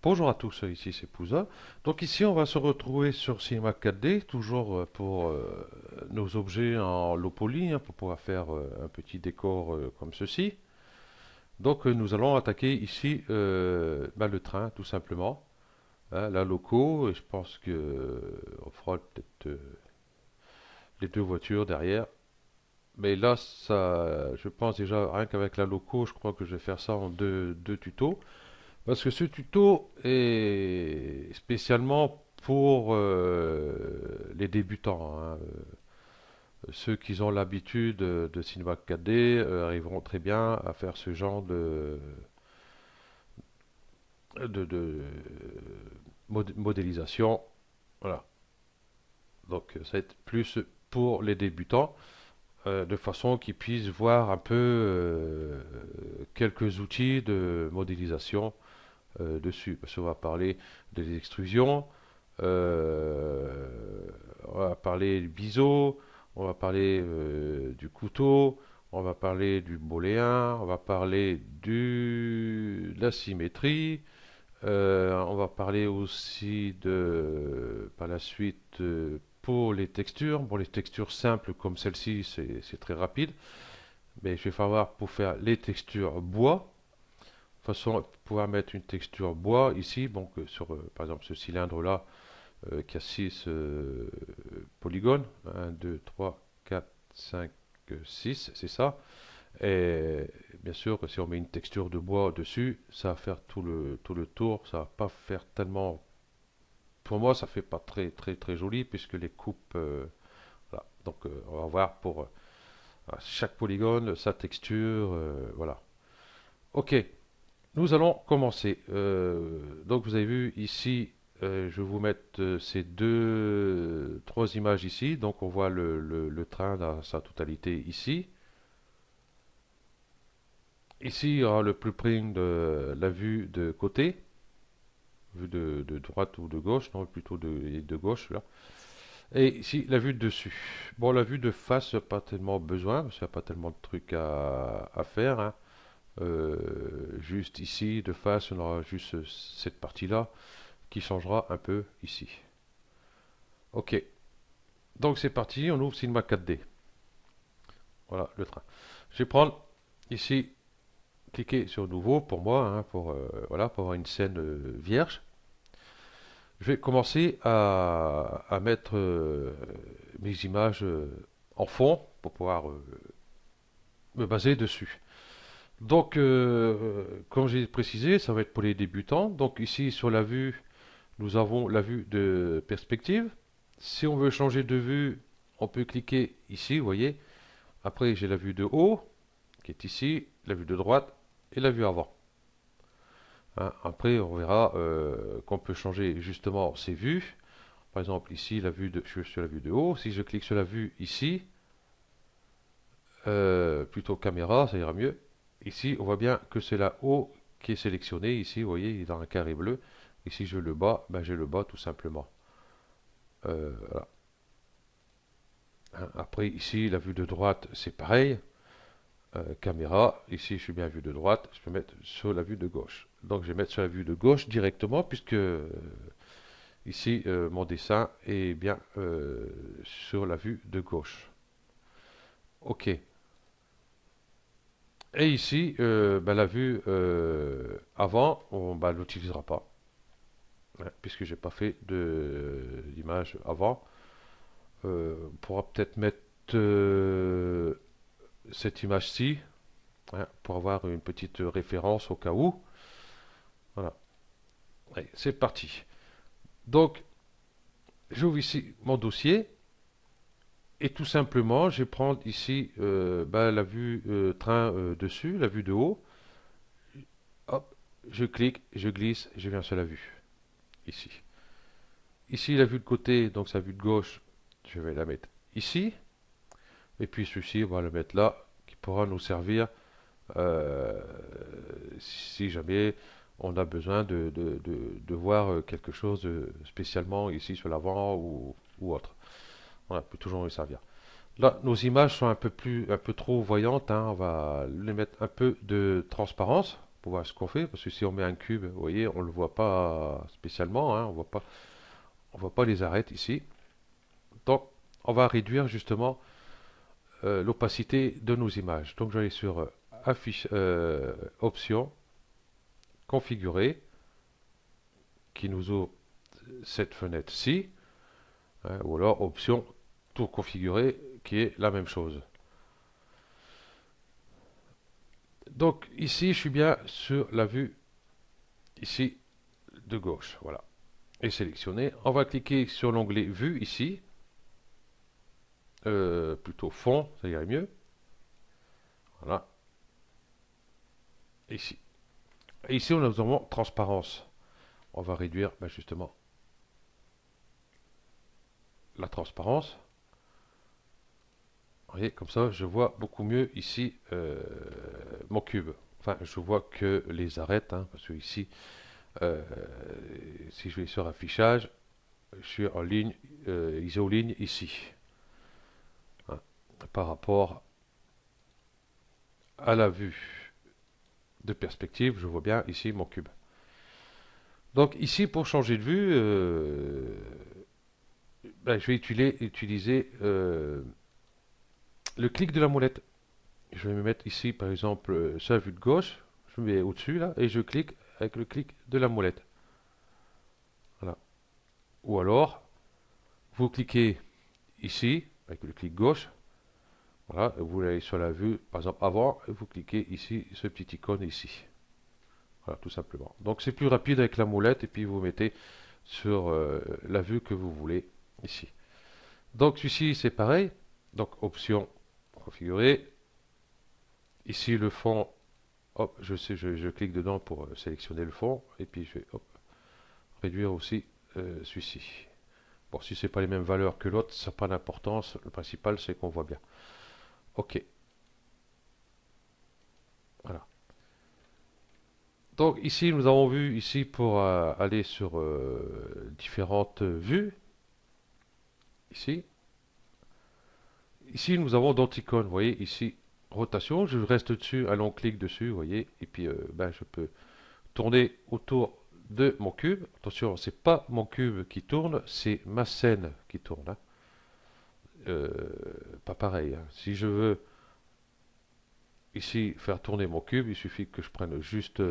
Bonjour à tous, ici c'est Pouza. Donc ici on va se retrouver sur Cinema 4D, toujours pour nos objets en low poly, pour pouvoir faire un petit décor comme ceci. Donc nous allons attaquer ici le train tout simplement, hein, la loco, et je pense que on fera peut-être les deux voitures derrière. Mais là, ça, je pense déjà, rien qu'avec la loco, je crois que je vais faire ça en deux tutos. Parce que ce tuto est spécialement pour les débutants, hein. Ceux qui ont l'habitude de cinéma 4D arriveront très bien à faire ce genre de modélisation. Voilà. Donc ça va être plus pour les débutants, de façon qu'ils puissent voir un peu quelques outils de modélisation dessus. Parce qu'on va parler des extrusions, euh, on va parler du biseau, on va parler du couteau, on va parler du booléen, on va parler de la symétrie, on va parler aussi de, par la suite, pour les textures. Bon, les textures simples comme celle-ci, c'est très rapide, mais je vais falloir pour faire les textures bois façon pouvoir mettre une texture bois ici, donc sur par exemple ce cylindre là qui a 6 polygones, 1, 2, 3, 4, 5, 6, c'est ça. Et bien sûr, si on met une texture de bois dessus, ça va faire tout le tour, ça va pas faire tellement. Pour moi, ça fait pas très joli puisque les coupes. Voilà. Donc, on va voir pour chaque polygone sa texture. Voilà. Ok, nous allons commencer. Donc vous avez vu ici, je vais vous mettre ces trois images ici. Donc on voit le train dans sa totalité ici. Ici, il y aura le plus près de la vue de côté, vue de droite ou de gauche, non plutôt de gauche là. Et ici, la vue de dessus. Bon, la vue de face, pas tellement besoin, parce qu'il n'y a pas tellement de trucs à faire, hein. Juste ici, de face, on aura juste cette partie-là qui changera un peu ici. Ok, donc c'est parti, on ouvre Cinema 4D. Voilà le train. Je vais prendre ici, cliquer sur nouveau pour moi, hein, voilà, pour avoir une scène vierge. Je vais commencer à mettre mes images en fond pour pouvoir me baser dessus. Donc, comme j'ai précisé, ça va être pour les débutants. Donc ici sur la vue, nous avons la vue de perspective. Si on veut changer de vue, on peut cliquer ici, vous voyez. Après, j'ai la vue de haut, qui est ici, la vue de droite et la vue avant, hein. Après, on verra qu'on peut changer justement ces vues. Par exemple, ici, je suis sur la vue de haut. Si je clique sur la vue ici, plutôt caméra, ça ira mieux. Ici, on voit bien que c'est la haut qui est sélectionné. Ici, vous voyez, il est dans un carré bleu. Et si je veux le bas, ben, j'ai le bas tout simplement. Voilà. Hein. Après, ici, la vue de droite, c'est pareil. Caméra, ici, je suis bien à vue de droite. Je peux mettre sur la vue de gauche. Donc, je vais mettre sur la vue de gauche directement, puisque ici, mon dessin est bien sur la vue de gauche. OK. Et ici, ben, la vue avant, on ne l'utilisera pas, hein, puisque j'ai pas fait d'image avant. On pourra peut-être mettre cette image-ci, hein, pour avoir une petite référence au cas où. Voilà. Allez, c'est parti. Donc, j'ouvre ici mon dossier et tout simplement, je vais prendre ici ben, la vue train dessus, la vue de haut. Hop, je clique, je glisse, je viens sur la vue ici. Ici, la vue de côté, donc sa vue de gauche, je vais la mettre ici. Et puis ceci, on va le mettre là, qui pourra nous servir euh, si jamais on a besoin de voir quelque chose spécialement ici sur l'avant ou autre. Voilà, peut toujours nous servir. Là, nos images sont un peu trop voyantes, hein. On va les mettre un peu de transparence pour voir ce qu'on fait, parce que si on met un cube, vous voyez, on ne le voit pas spécialement, hein, on voit pas les arêtes ici. Donc, on va réduire justement l'opacité de nos images. Donc, je vais aller sur Options, Configurer, qui nous ouvre cette fenêtre-ci, hein, ou alors Option, Tout configurer, qui est la même chose. Donc, ici, je suis bien sur la vue, ici, de gauche, voilà, et sélectionner. On va cliquer sur l'onglet Vue, ici, plutôt Fond, ça irait mieux. Voilà, ici. Et ici, on a vraiment transparence. On va réduire justement la transparence. Vous voyez, comme ça, je vois beaucoup mieux ici mon cube. Enfin, je vois que les arêtes, hein, parce que ici, euh, si je vais sur affichage, je suis en ligne, isoligne ici, hein, par rapport à la vue de perspective, je vois bien ici mon cube. Donc ici, pour changer de vue, je vais utiliser le clic de la molette. Je vais me mettre ici, par exemple, sur la vue de gauche. Je me mets au-dessus, là, et je clique avec le clic de la molette. Voilà. Ou alors, vous cliquez ici, avec le clic gauche. Voilà, et vous allez sur la vue, par exemple, avant, et vous cliquez ici, ce petit icône ici. Voilà, tout simplement. Donc, c'est plus rapide avec la molette, et puis vous mettez sur la vue que vous voulez ici. Donc, ici, c'est pareil. Donc, option, configurer. Ici, le fond. Hop, je clique dedans pour sélectionner le fond, et puis je vais réduire aussi celui-ci. Bon, si c'est pas les mêmes valeurs que l'autre, ça n'a pas d'importance. Le principal, c'est qu'on voit bien. Ok. Voilà. Donc ici, nous avons vu ici pour aller sur différentes vues. Ici. Ici, nous avons d'autres icônes. Vous voyez, ici, rotation. Je reste dessus, un long clic dessus, vous voyez. Et puis, je peux tourner autour de mon cube. Attention, c'est pas mon cube qui tourne, c'est ma scène qui tourne, hein. Pas pareil, hein. Si je veux ici faire tourner mon cube, il suffit que je prenne juste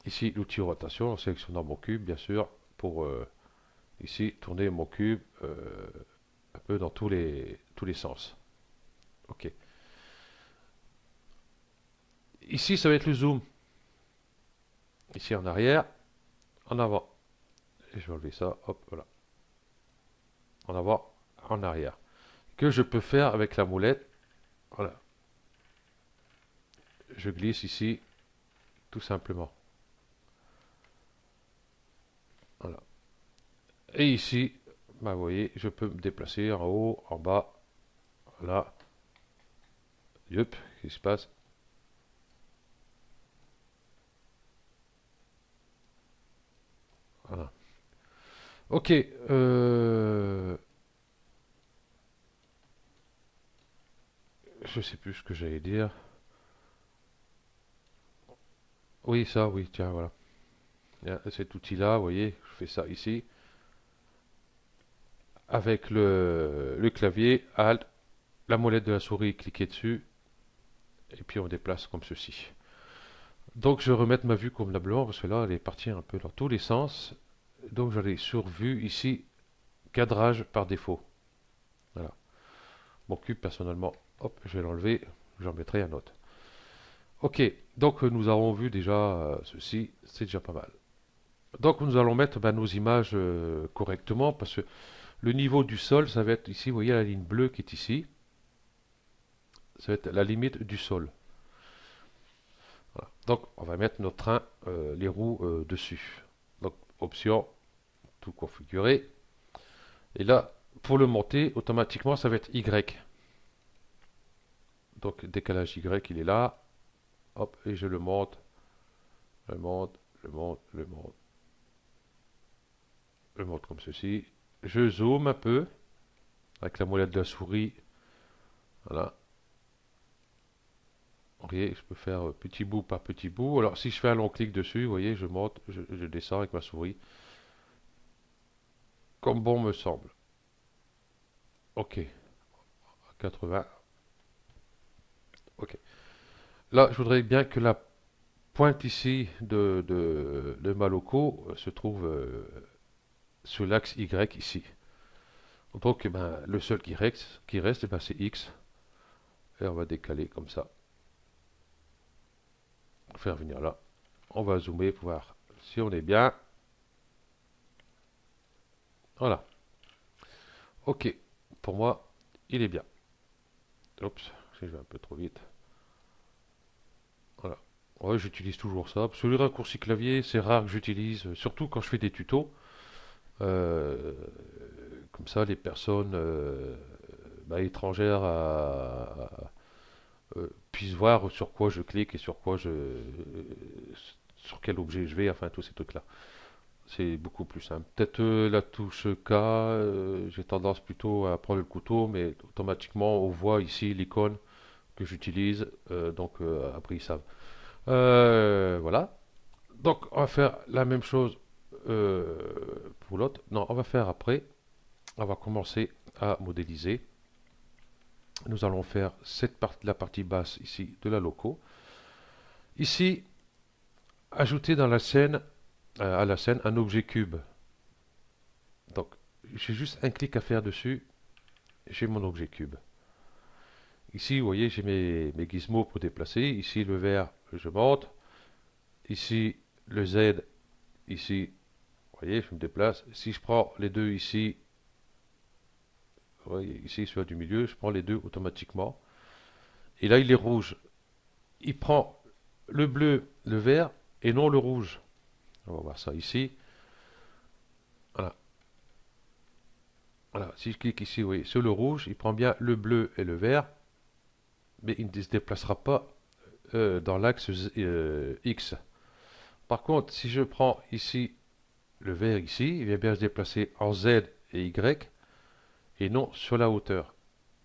ici l'outil rotation en sélectionnant mon cube, bien sûr, pour ici tourner mon cube un peu dans tous les sens. Ok. Ici, ça va être le zoom. Ici en arrière, en avant. Et je vais enlever ça, hop, voilà. En avant, en arrière. Que je peux faire avec la molette. Voilà. Je glisse ici, tout simplement. Voilà. Et ici, vous voyez, je peux me déplacer en haut, en bas. Voilà. Yup, qu'est-ce qui se passe? Voilà. Ok. Je sais plus ce que j'allais dire. Oui, ça, oui, tiens, voilà. Il y a cet outil-là, vous voyez, je fais ça ici. Avec le clavier, Alt, la molette de la souris, cliquez dessus. Et puis on déplace comme ceci. Donc je vais remettre ma vue convenablement, parce que là, elle est partie un peu dans tous les sens. Donc j'allais sur vue, ici, cadrage par défaut. Voilà. Mon cube, personnellement, hop, je vais l'enlever. J'en mettrai un autre. Ok, donc nous avons vu déjà ceci, c'est déjà pas mal. Donc nous allons mettre nos images correctement, parce que le niveau du sol, ça va être ici, vous voyez la ligne bleue qui est ici, ça va être la limite du sol. Voilà. Donc on va mettre notre train, les roues dessus. Donc option, tout configurer. Et là, pour le monter, automatiquement, ça va être Y. Donc décalage Y, il est là. Hop, et je le monte, le monte, le monte, le monte, le monte comme ceci. Je zoome un peu avec la molette de la souris. Voilà. Vous voyez, je peux faire petit bout par petit bout. Alors si je fais un long clic dessus, vous voyez, je monte, je descends avec ma souris, comme bon me semble. Ok, 80. Ok. Là, je voudrais bien que la pointe ici de ma loco se trouve sur l'axe Y ici. Donc, eh ben, le seul qui reste, eh ben, c'est X. Et on va décaler comme ça. Faire venir là. On va zoomer pour voir si on est bien. Voilà. Ok. Pour moi, il est bien. Oups, je vais un peu trop vite. Voilà. Ouais, j'utilise toujours ça. Parce que le raccourci clavier, c'est rare que j'utilise, surtout quand je fais des tutos. Euh, Comme ça, les personnes étrangères puissent voir sur quoi je clique et sur quel objet je vais, enfin tous ces trucs-là. C'est beaucoup plus simple. Peut-être la touche K, j'ai tendance plutôt à prendre le couteau, mais automatiquement on voit ici l'icône que j'utilise, donc après ils savent. Voilà. Donc on va faire la même chose euh, pour l'autre. Non, on va faire après. On va commencer à modéliser. Nous allons faire la partie basse ici de la loco. Ici, ajouter dans la scène, à la scène un objet cube. Donc, j'ai juste un clic à faire dessus. J'ai mon objet cube. Ici, vous voyez, j'ai mes gizmos pour déplacer. Ici, le vert, je monte. Ici, le Z, ici, vous voyez, je me déplace. Si je prends les deux ici, vous voyez, ici, celui du milieu, je prends les deux automatiquement. Et là, il est rouge. Il prend le bleu, le vert, et non le rouge. On va voir ça ici. Voilà. Voilà. Si je clique ici, oui, sur le rouge, il prend bien le bleu et le vert, mais il ne se déplacera pas dans l'axe X. Par contre, si je prends ici le vert ici, il va bien se déplacer en Z et Y et non sur la hauteur.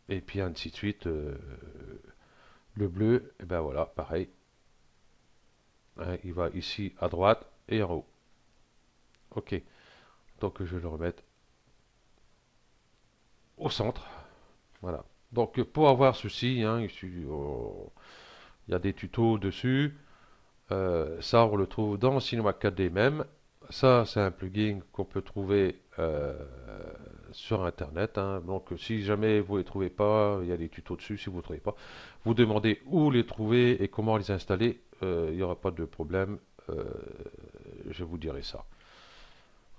Et puis ainsi de suite. Le bleu, et ben voilà, pareil. Hein, il va ici à droite et en haut. Ok. Donc je vais le remettre au centre. Voilà. Donc pour avoir ceci, hein, il y a des tutos dessus. Ça, on le trouve dans Cinema 4D même. Ça, c'est un plugin qu'on peut trouver sur Internet, hein. Donc, si jamais vous ne les trouvez pas, il y a des tutos dessus. Si vous ne trouvez pas, vous demandez où les trouver et comment les installer. Il n'y aura pas de problème. Euh, je vous dirai ça.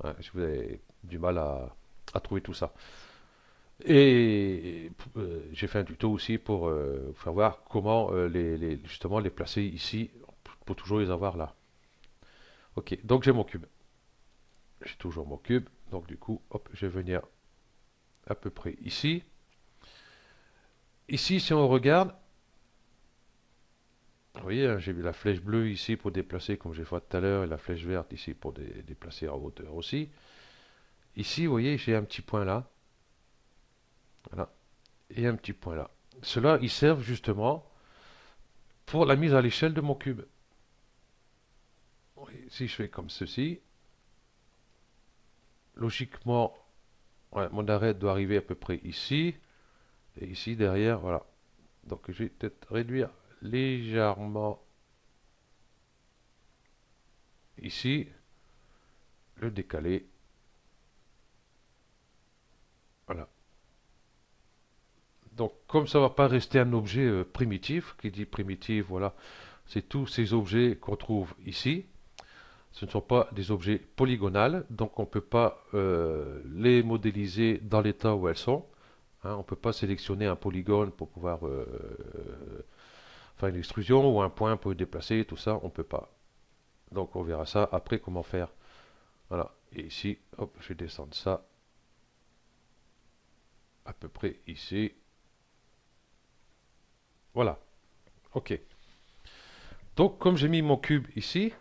Hein, si vous avez du mal à trouver tout ça. Et j'ai fait un tuto aussi pour vous faire voir comment justement les placer ici pour toujours les avoir là. Ok, donc j'ai mon cube. J'ai toujours mon cube. Donc du coup, hop, je vais venir à peu près ici. Ici, si on regarde, vous voyez, hein, j'ai vu la flèche bleue ici pour déplacer comme j'ai fait tout à l'heure et la flèche verte ici pour déplacer en hauteur aussi. Ici, vous voyez, j'ai un petit point là. Voilà. Et un petit point là. Ceux-là, ils servent justement pour la mise à l'échelle de mon cube. Oui, si je fais comme ceci, logiquement, ouais, mon arrêt doit arriver à peu près ici. Et ici, derrière, voilà. Donc je vais peut-être réduire légèrement ici, le décaler. Voilà. Donc comme ça ne va pas rester un objet primitif, qui dit primitif, voilà, c'est tous ces objets qu'on trouve ici. Ce ne sont pas des objets polygonales, donc on ne peut pas les modéliser dans l'état où elles sont. Hein, on ne peut pas sélectionner un polygone pour pouvoir faire une extrusion ou un point pour le déplacer, tout ça, on ne peut pas. Donc on verra ça après comment faire. Voilà. Et ici, hop, je vais descendre ça à peu près ici. Voilà. Ok. Donc comme j'ai mis mon cube ici,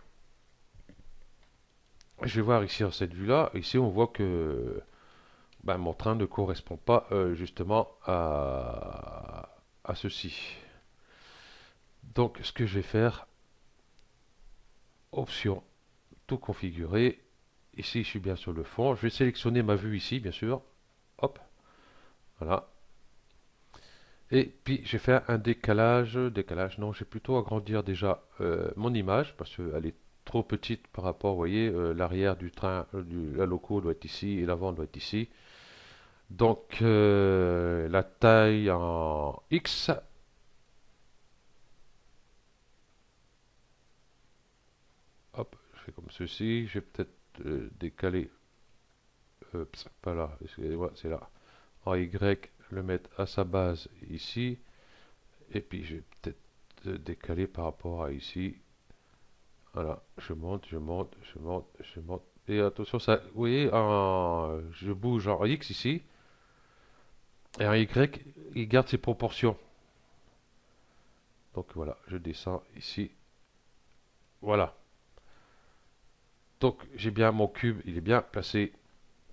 je vais voir ici dans cette vue-là. Ici on voit que ben, mon train ne correspond pas justement à ceci. Donc, ce que je vais faire, option, tout configurer. Ici, je suis bien sur le fond. Je vais sélectionner ma vue ici, bien sûr. Hop, voilà. Et puis, je vais faire un décalage. Décalage, non, je vais plutôt agrandir déjà mon image parce qu'elle est trop petite par rapport, vous voyez, l'arrière du train, la loco doit être ici et l'avant doit être ici. Donc, la taille en X. Hop, je fais comme ceci. Je vais peut-être décaler. Pas là, excusez-moi, c'est là. En Y, le mettre à sa base ici. Et puis, je vais peut-être décaler par rapport à ici. Voilà, je monte, je monte, je monte, je monte. Et attention, ça, vous voyez, je bouge en X ici. Et en Y, il garde ses proportions. Donc voilà, je descends ici. Voilà. Donc j'ai bien mon cube, il est bien placé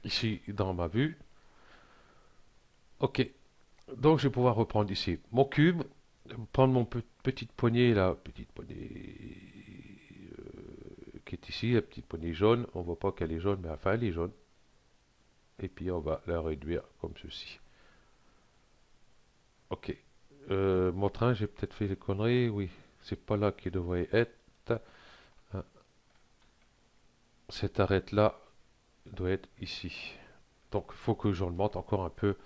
ici dans ma vue. Ok, donc je vais pouvoir reprendre ici mon cube, prendre mon petite poignée là, petite poignée qui est ici, la petite poignée jaune. On voit pas qu'elle est jaune, mais enfin elle est jaune. Et puis on va la réduire comme ceci. Ok. Mon train, j'ai peut-être fait des conneries. Oui, c'est pas là qu'il devrait être. Hein, cette arête-là doit être ici. Donc il faut que j'augmente encore un peu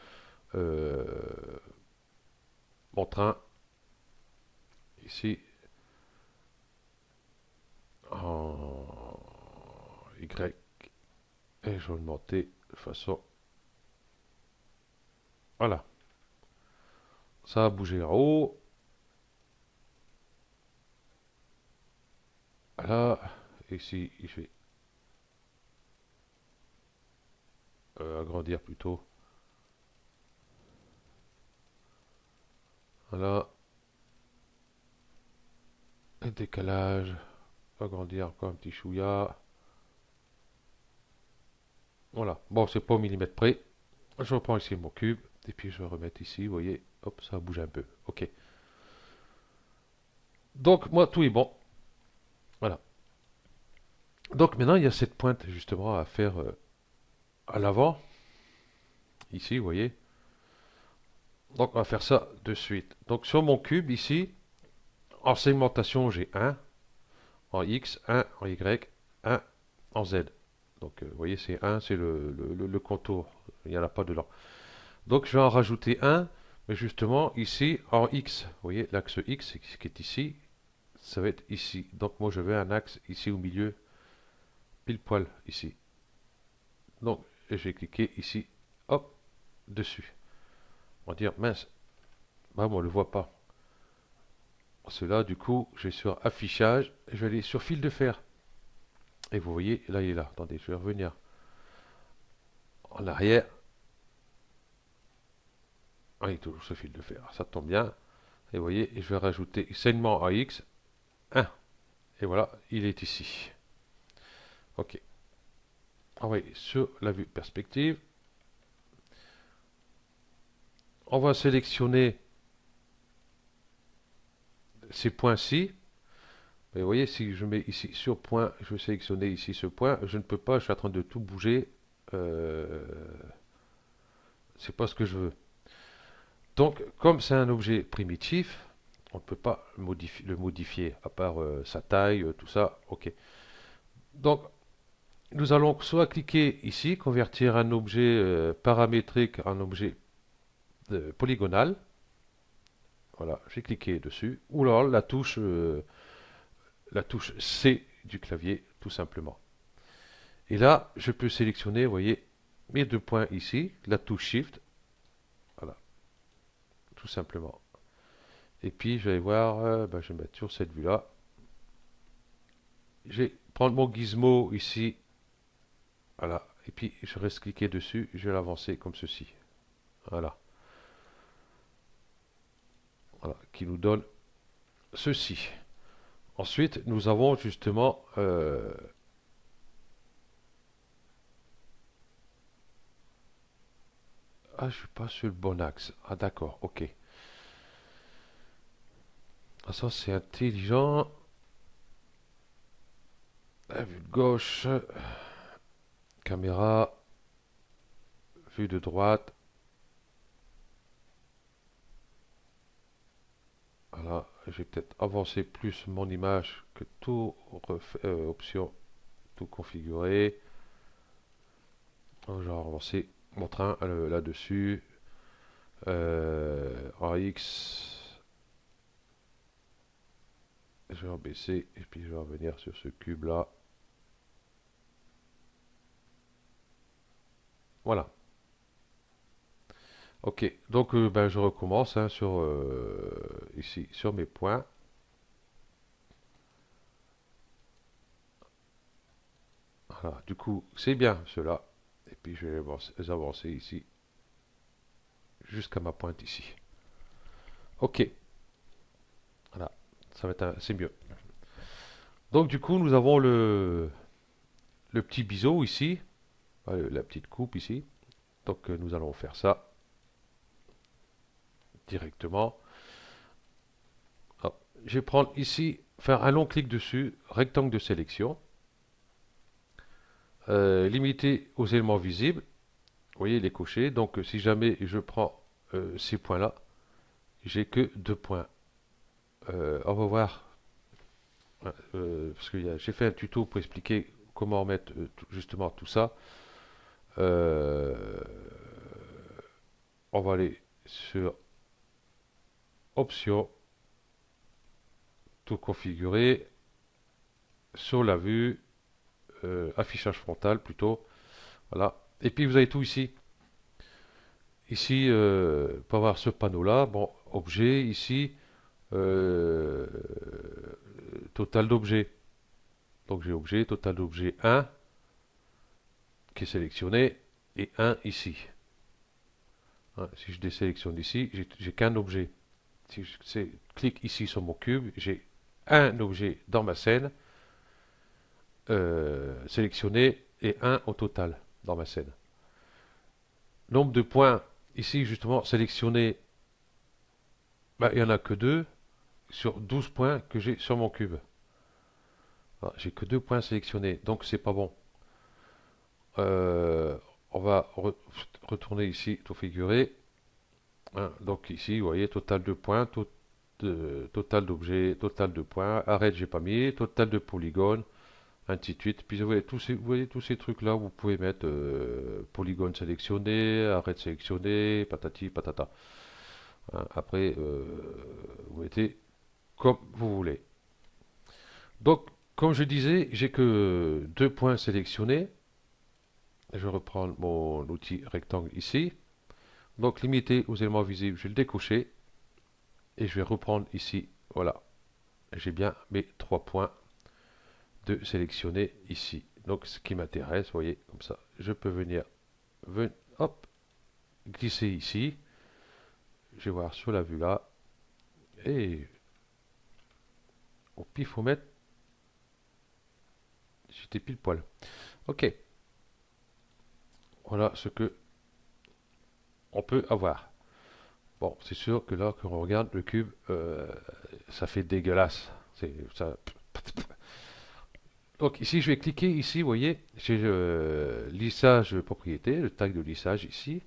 euh, mon train ici en Y et je vais augmenter de façon. Voilà. Ça a bougé en haut. Là, ici, je vais agrandir plutôt. Voilà. Un décalage. Agrandir encore un petit chouïa. Voilà. Bon, c'est pas au millimètre près. Je reprends ici mon cube. Et puis je vais remettre ici. Vous voyez. Hop, ça bouge un peu. Ok. Donc, moi, tout est bon. Voilà. Donc maintenant, il y a cette pointe justement à faire à l'avant. Ici, vous voyez. Donc, on va faire ça de suite. Donc, sur mon cube, ici, en segmentation, j'ai un en X, un en Y, un en Z. Donc, vous voyez, c'est un, c'est le contour. Il n'y en a pas dedans. Donc, je vais en rajouter un, mais justement, ici, en X. Vous voyez, l'axe X, qui est ici, ça va être ici. Donc, moi, je veux un axe ici au milieu, pile poil, ici. Donc, je vais cliquer ici, hop, dessus. On va dire, mince, bah, moi, on ne le voit pas. Cela, du coup, je vais sur affichage, je vais aller sur fil de fer. Et vous voyez, là, il est là. Attendez, je vais revenir en arrière. Ah, il est toujours ce fil de fer. Ça tombe bien. Et vous voyez, je vais rajouter segment AX 1. Et voilà, il est ici. Ok. Ah oui, sur la vue perspective, on va sélectionner ces points-ci. Et vous voyez, si je mets ici sur point, je vais sélectionner ici ce point. Je ne peux pas, je suis en train de tout bouger. Euh, c'est pas ce que je veux. Donc, comme c'est un objet primitif, on ne peut pas le modifier, à part sa taille, tout ça. Ok. Donc, nous allons soit cliquer ici, convertir un objet paramétrique en objet polygonal. Voilà, j'ai cliqué dessus. Ou alors la touche C du clavier, tout simplement. Et là, je peux sélectionner, vous voyez, mes deux points ici, la touche Shift. Voilà, tout simplement. Et puis, je vais voir, ben, je vais mettre sur cette vue-là. Je vais prendre mon gizmo ici. Voilà. Et puis, je reste cliqué dessus. Je vais l'avancer comme ceci. Voilà. Voilà. Qui nous donne ceci. Ensuite, nous avons justement... ah, je suis pas sur le bon axe. Ah, d'accord. Ok. Ah, ça, c'est intelligent. La vue de gauche, caméra, vue de droite. Voilà, je vais peut-être avancer plus mon image que tout option, tout configurer. Je vais avancer mon train là-dessus. En X, je vais baisser et puis je vais revenir sur ce cube là. Voilà. Ok, donc ben, je recommence hein, sur ici sur mes points. Voilà, du coup c'est bien cela. Et puis je vais avancer ici jusqu'à ma pointe ici. Ok, voilà, ça va être c'est mieux. Donc du coup nous avons le petit biseau ici, la petite coupe ici. Donc nous allons faire ça directement. Hop. Je vais prendre ici, faire un long clic dessus, rectangle de sélection, limiter aux éléments visibles. Vous voyez les cochers. Donc si jamais je prends ces points-là, j'ai que deux points. On va voir, parce que j'ai fait un tuto pour expliquer comment mettre justement tout ça. Euh, on va aller sur Options, tout configurer, sur la vue, affichage frontal plutôt. Voilà. Et puis vous avez tout ici. Ici, pour avoir ce panneau-là, bon, objet, ici, euh, total d'objets. Donc j'ai objet, total d'objets 1 qui est sélectionné et 1 ici. Hein, si je désélectionne ici, j'ai qu'un objet. Si je clique ici sur mon cube, j'ai un objet dans ma scène sélectionné et un au total dans ma scène. Nombre de points ici justement sélectionnés, bah, il n'y en a que 2 sur 12 points que j'ai sur mon cube. Voilà, j'ai que 2 points sélectionnés, donc c'est pas bon. Euh, on va retourner ici, tout figurer. Hein, donc ici, vous voyez, total de points, total d'objets, total de points, arrête, j'ai pas mis, total de polygones, ainsi de suite. Puis vous voyez tous ces trucs-là, vous pouvez mettre polygone sélectionné, arrête sélectionné, patati patata. Hein, après, vous mettez comme vous voulez. Donc, comme je disais, j'ai que deux points sélectionnés. Je vais reprendre mon outil rectangle ici. Donc, limité aux éléments visibles, je vais le décocher. Et je vais reprendre ici. Voilà. J'ai bien mes trois points de sélectionner ici. Donc, ce qui m'intéresse, vous voyez, comme ça, je peux hop, glisser ici. Je vais voir sur la vue là. Et au pif, il faut mettre. J'étais pile poil. Ok. Voilà ce que on peut avoir. Bon, c'est sûr que là, quand on regarde le cube, ça fait dégueulasse. Ça. Donc ici, je vais cliquer ici, vous voyez, j'ai le lissage propriété, le tag de lissage ici.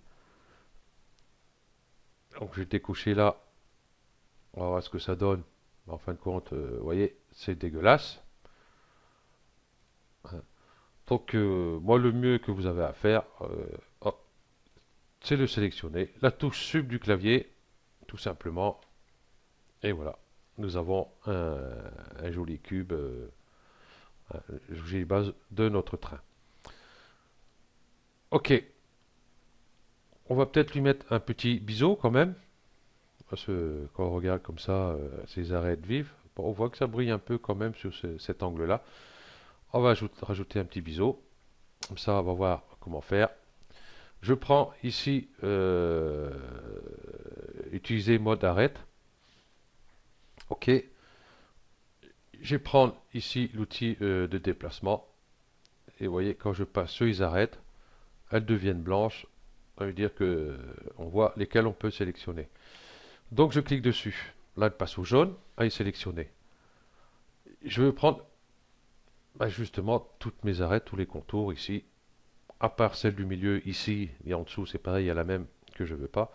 Donc je vais décocher là, on va voir ce que ça donne. En fin de compte, vous voyez, c'est dégueulasse. Donc moi, le mieux que vous avez à faire, c'est le sélectionner. La touche sub du clavier, tout simplement. Et voilà, nous avons un joli cube, un joli base de notre train. Ok, on va peut-être lui mettre un petit biseau quand même. Parce que quand on regarde comme ça ces arêtes vives, bon, on voit que ça brille un peu quand même sur cet angle-là. On va rajouter un petit biseau. Comme ça, on va voir comment faire. Je prends ici utiliser mode arête. Ok. Je vais prendre ici l'outil de déplacement. Et vous voyez, quand je passe sur les arêtes, elles deviennent blanches. Ça veut dire que on voit lesquelles on peut sélectionner. Donc je clique dessus. Là, elle passe au jaune. Elle est sélectionnée. Je veux prendre justement toutes mes arêtes, tous les contours ici, à part celle du milieu ici et en dessous, c'est pareil, il y a la même que je veux pas.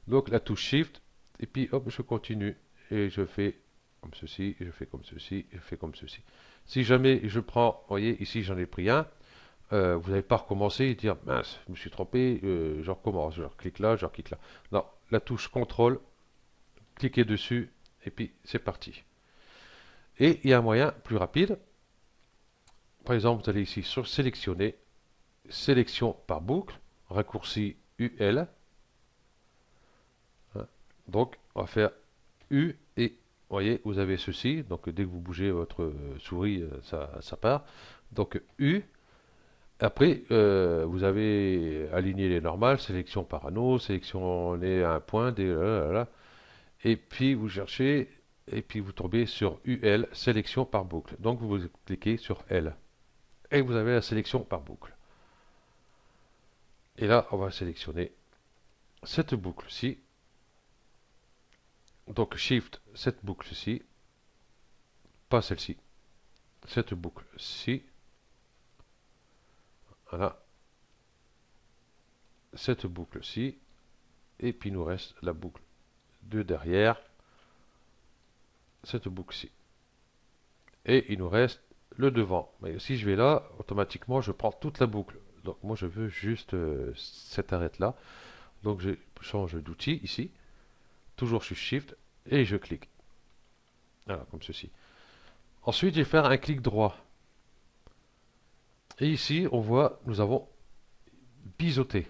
Donc la touche Shift, et puis hop, je continue et je fais comme ceci, je fais comme ceci, je fais comme ceci. Si jamais je prends, vous voyez, ici j'en ai pris un, vous n'allez pas recommencer et dire mince, je me suis trompé, je recommence, je clique là, je clique là. Non, la touche CTRL, cliquez dessus et puis c'est parti. Et il y a un moyen plus rapide. Par exemple, vous allez ici sur sélectionner, sélection par boucle, raccourci UL. Hein. Donc, on va faire U et vous voyez, vous avez ceci. Donc, dès que vous bougez votre souris, ça part. Donc, U. Après, vous avez aligné les normales, sélection par anneau, sélectionner un point, et puis vous cherchez, et puis vous tombez sur UL, sélection par boucle. Donc, vous cliquez sur L. Et vous avez la sélection par boucle. Et là, on va sélectionner cette boucle-ci. Donc Shift, cette boucle-ci, pas celle-ci, cette boucle-ci, voilà, cette boucle-ci, et puis il nous reste la boucle de derrière, cette boucle-ci. Et il nous reste le devant. Mais si je vais là, automatiquement, je prends toute la boucle. Donc moi, je veux juste cette arête-là. Donc je change d'outil ici, toujours sur Shift, et je clique. Voilà, comme ceci. Ensuite, je vais faire un clic droit. Et ici, on voit, nous avons biseauté.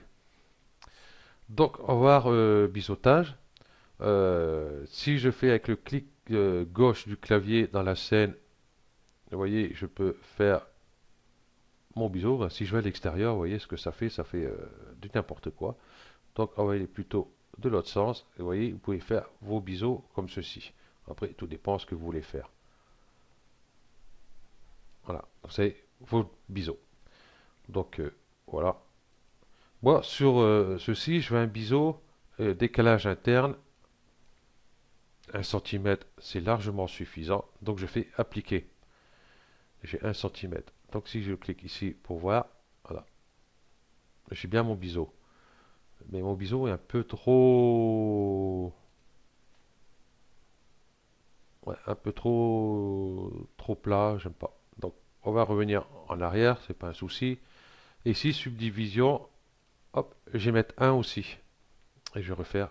Donc, on va voir biseautage. Si je fais avec le clic gauche du clavier dans la scène, vous voyez, je peux faire mon biseau. Si je vais à l'extérieur, vous voyez ce que ça fait. Ça fait du n'importe quoi. Donc, on va aller plutôt de l'autre sens. Et vous voyez, vous pouvez faire vos biseaux comme ceci. Après, tout dépend de ce que vous voulez faire. Voilà, c'est vos biseaux. Donc, voilà. Moi, sur ceci, je veux un biseau décalage interne. 1 cm, c'est largement suffisant. Donc, je fais appliquer. J'ai 1 cm. Donc, si je clique ici pour voir, voilà. J'ai bien mon biseau. Mais mon biseau est un peu trop... Ouais, un peu trop plat, j'aime pas. Donc, on va revenir en arrière, c'est pas un souci. Et ici, subdivision, hop, je vais mettre 1 aussi. Et je vais refaire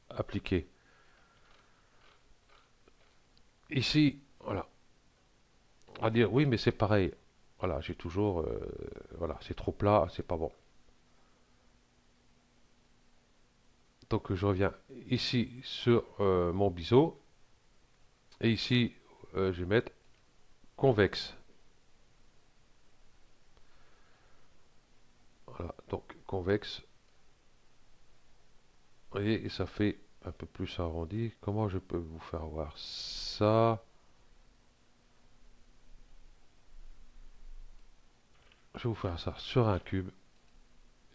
appliquer. Ici, voilà. On va dire oui, mais c'est pareil. Voilà, j'ai toujours, voilà, c'est trop plat, c'est pas bon. Donc je reviens ici sur mon biseau et ici je vais mettre convexe. Voilà, donc convexe. Vous voyez, et ça fait un peu plus arrondi. Comment je peux vous faire voir ça? Je vais vous faire ça sur un cube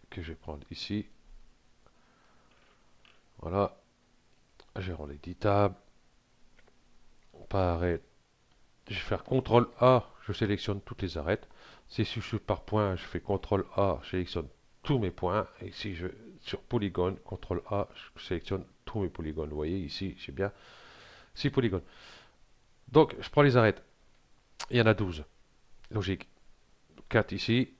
que je vais prendre ici. Voilà, j'ai l'éditable. Pareil. Je vais faire CTRL A, je sélectionne toutes les arêtes. Si je suis par point, je fais CTRL A, je sélectionne tous mes points. Et si je sur polygone, CTRL A, je sélectionne tous mes polygones. Vous voyez ici, j'ai bien 6 polygones. Donc, je prends les arêtes. Il y en a 12. Logique. 4 ici,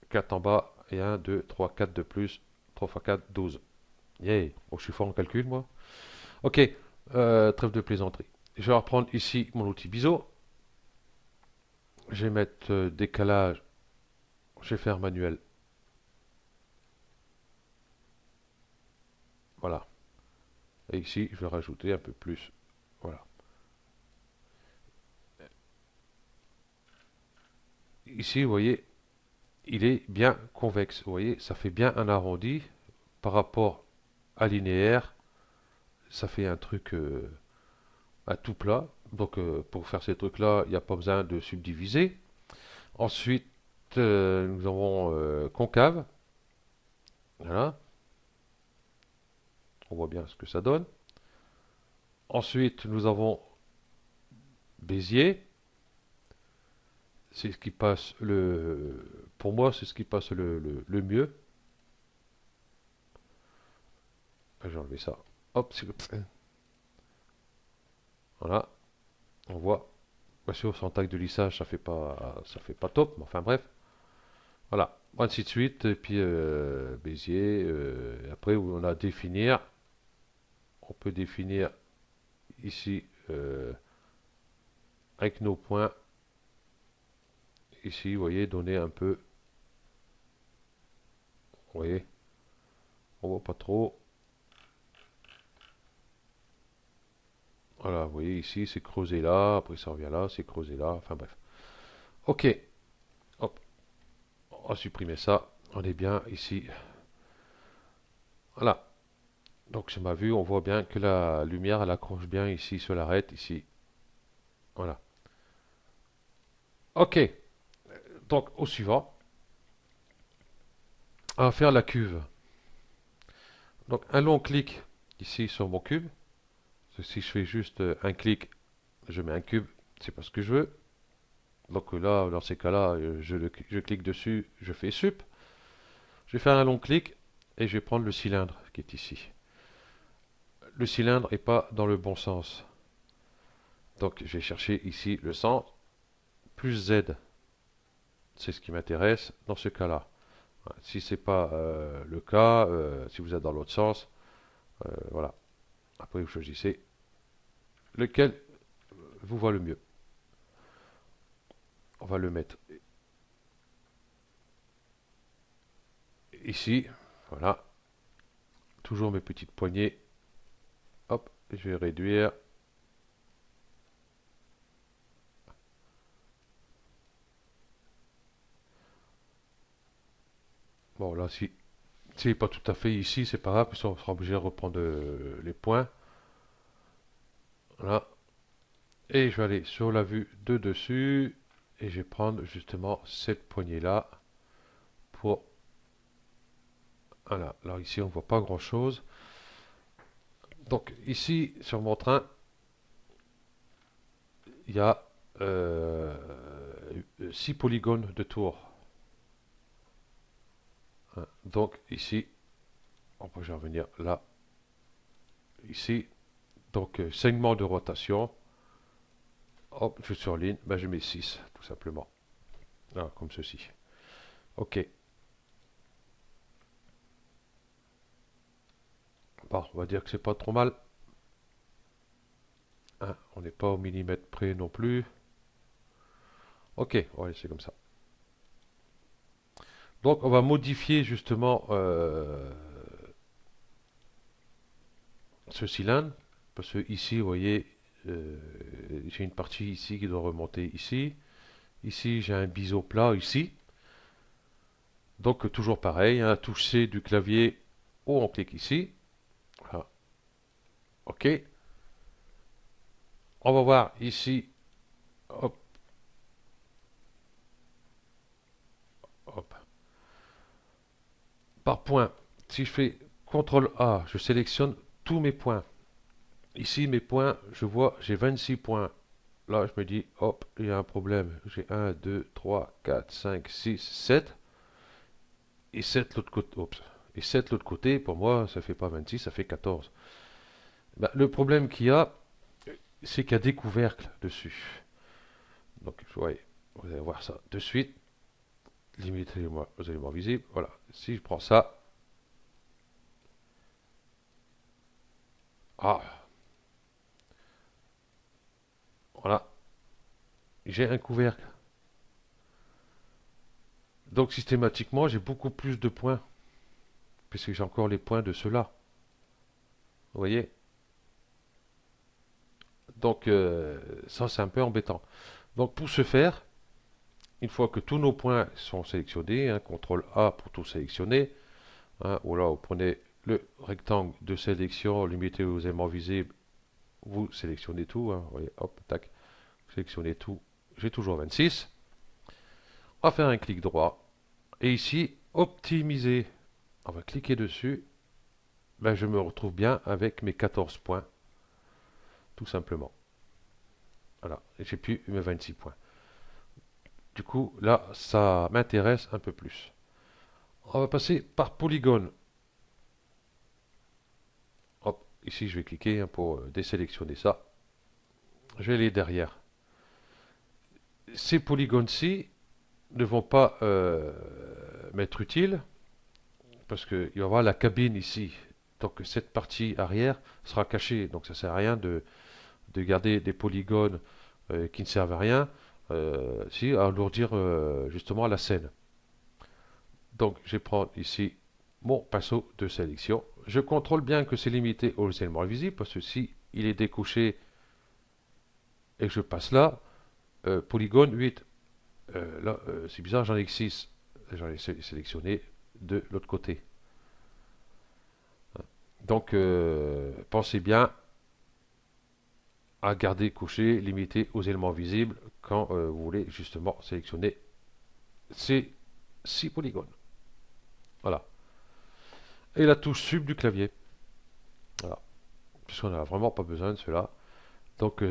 4 en bas, et 1, 2, 3, 4 de plus. 3 x 4, 12. Yeah. Oh, je suis fort en calcul, moi. Ok, trêve de plaisanterie. Je vais reprendre ici mon outil biseau. Je vais mettre décalage. Je vais faire manuel. Voilà. Et ici, je vais rajouter un peu plus. Voilà. Ici, vous voyez, il est bien convexe. Vous voyez, ça fait bien un arrondi par rapport à linéaire. Ça fait un truc à tout plat. Donc, pour faire ces trucs-là, il n'y a pas besoin de subdiviser. Ensuite, nous avons concave. Voilà. On voit bien ce que ça donne. Ensuite, nous avons Béziers. C'est ce qui passe pour moi, c'est ce qui passe le mieux. J'ai enlevé ça. Hop, voilà, on voit. Bien sûr, sans taille de lissage, ça fait pas top, mais enfin bref. Voilà, ainsi de suite, et puis Béziers. Après, on a définir. On peut définir ici avec nos points. Ici, vous voyez, donner un peu. Vous voyez, on voit pas trop. Voilà, vous voyez ici, c'est creusé là, après ça revient là, c'est creusé là, enfin bref. Ok, hop, on va supprimer ça. On est bien ici. Voilà. Donc sur ma vue, on voit bien que la lumière, elle accroche bien ici sur l'arête, ici. Voilà. Ok. Donc au suivant, on va faire la cuve. Donc un long clic ici sur mon cube. Si je fais juste un clic, je mets un cube, c'est pas ce que je veux. Donc là, dans ces cas-là, je clique dessus, je fais sup. Je vais faire un long clic et je vais prendre le cylindre qui est ici. Le cylindre n'est pas dans le bon sens. Donc je vais chercher ici le centre, plus Z. C'est ce qui m'intéresse dans ce cas-là. Si ce n'est pas le cas, si vous êtes dans l'autre sens, voilà. Après vous choisissez lequel vous voit le mieux. On va le mettre ici. Voilà. Toujours mes petites poignées. Hop, je vais réduire. Bon, là, si c'est pas tout à fait ici, c'est pas grave, parce qu'on sera obligé de reprendre les points. Voilà. Et je vais aller sur la vue de dessus. Et je vais prendre justement cette poignée-là pour... Voilà. Alors ici, on voit pas grand-chose. Donc ici, sur mon train, il y a 6 polygones de tour. Hein. Donc ici, on peut revenir là, ici. Donc segment de rotation. Hop, je surligne, ben, je mets 6 tout simplement. Ah, comme ceci. Ok. Bon, on va dire que c'est pas trop mal. Hein, on n'est pas au millimètre près non plus. Ok, on va laisser comme ça. Donc on va modifier justement ce cylindre. Parce que ici, vous voyez, j'ai une partie ici qui doit remonter ici. Ici, j'ai un biseau plat ici. Donc toujours pareil, hein, touche C du clavier ou on clique ici. Voilà. Ok. On va voir ici. Hop, hop. Par point. Si je fais CTRL A, je sélectionne tous mes points. Ici, mes points, je vois, j'ai 26 points. Là, je me dis, hop, il y a un problème. J'ai 1, 2, 3, 4, 5, 6, 7. Et 7 l'autre côté. Oups. Et 7 l'autre côté, pour moi, ça fait pas 26, ça fait 14. Ben, le problème qu'il y a, c'est qu'il y a des couvercles dessus. Donc, voyez, vous allez voir ça de suite. Limitez aux éléments visibles. Voilà. Si je prends ça. Ah, voilà. J'ai un couvercle. Donc, systématiquement, j'ai beaucoup plus de points. Puisque j'ai encore les points de ceux-là. Vous voyez? Donc, ça, c'est un peu embêtant. Donc, pour ce faire, une fois que tous nos points sont sélectionnés, hein, CTRL A pour tout sélectionner, hein, ou là, vous prenez le rectangle de sélection limité aux éléments visibles, vous sélectionnez tout, hein, vous voyez, hop, tac, sélectionnez tout, j'ai toujours 26. On va faire un clic droit, et ici, optimiser, on va cliquer dessus, ben, je me retrouve bien avec mes 14 points. tout simplement. Voilà, et j'ai plus mes 26 points. Du coup, là, ça m'intéresse un peu plus. On va passer par polygone. Hop, ici, je vais cliquer hein, pour désélectionner ça. Je vais aller derrière. Ces polygones-ci ne vont pas m'être utiles parce qu'il va y avoir la cabine ici. Donc cette partie arrière sera cachée. Donc ça ne sert à rien de garder des polygones qui ne servent à rien, si, à alourdir justement la scène. Donc je vais prendre ici mon pinceau de sélection. Je contrôle bien que c'est limité aux éléments visibles parce que si il est découché et que je passe là, polygone 8. Là, c'est bizarre, j'en ai que 6. J'en ai sélectionné de l'autre côté. Donc, pensez bien à garder couché, limité aux éléments visibles quand vous voulez justement sélectionner ces 6 polygones. Voilà. Et la touche sub du clavier. Voilà. Puisqu'on n'a vraiment pas besoin de cela. Donc,